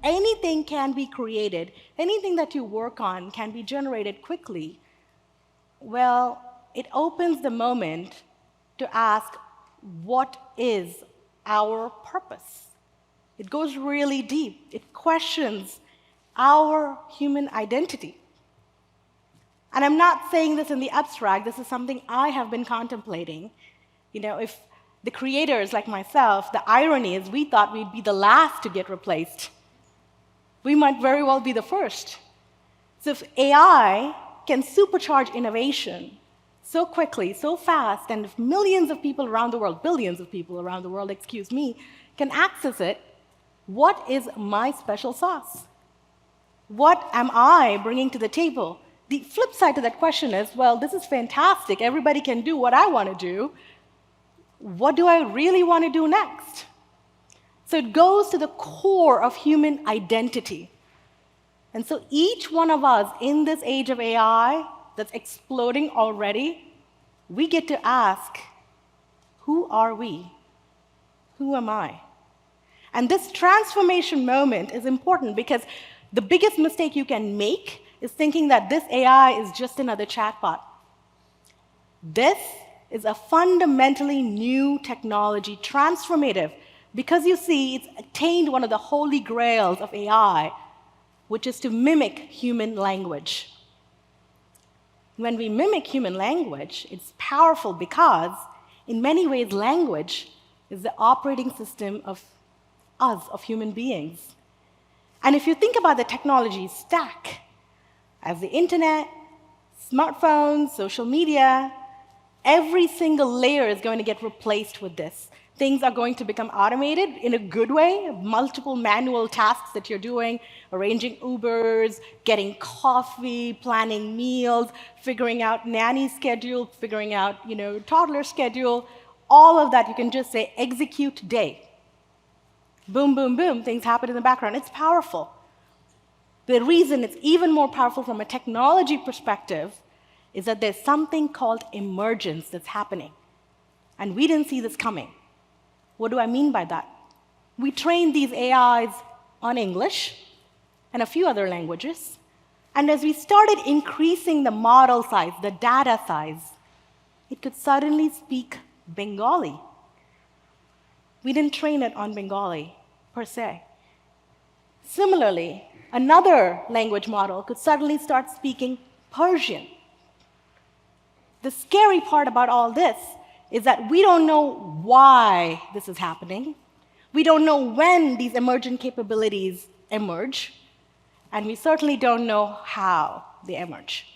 anything can be created, anything that you work on can be generated quickly, well, it opens the moment to ask, what is our purpose? It goes really deep. It questions our human identity. And I'm not saying this in the abstract. This is something I have been contemplating. If the creators like myself, the irony is we thought we'd be the last to get replaced. We might very well be the first. So if AI can supercharge innovation so quickly, so fast, and if millions of people around the world, billions of people around the world, can access it, what is my special sauce? What am I bringing to the table? The flip side to that question is, well, this is fantastic. Everybody can do what I want to do. What do I really want to do next? So it goes to the core of human identity. And so each one of us in this age of AI that's exploding already, we get to ask, who are we? Who am I? And this transformation moment is important because the biggest mistake you can make is thinking that this AI is just another chatbot. This is a fundamentally new technology, transformative, because you see, it's attained one of the holy grails of AI, which is to mimic human language. When we mimic human language, it's powerful because, in many ways, language is the operating system of us, of human beings. And if you think about the technology stack, as the internet, smartphones, social media, every single layer is going to get replaced with this. Things are going to become automated in a good way, multiple manual tasks that you're doing, arranging Ubers, getting coffee, planning meals, figuring out nanny schedule, figuring out, toddler schedule, all of that you can just say, execute today. Boom, boom, boom, things happen in the background. It's powerful. The reason it's even more powerful from a technology perspective is that there's something called emergence that's happening. And we didn't see this coming. What do I mean by that? We trained these AIs on English and a few other languages. And as we started increasing the model size, the data size, it could suddenly speak Bengali. We didn't train it on Bengali, per se. Similarly, another language model could suddenly start speaking Persian. The scary part about all this is that we don't know why this is happening. We don't know when these emergent capabilities emerge, and we certainly don't know how they emerge.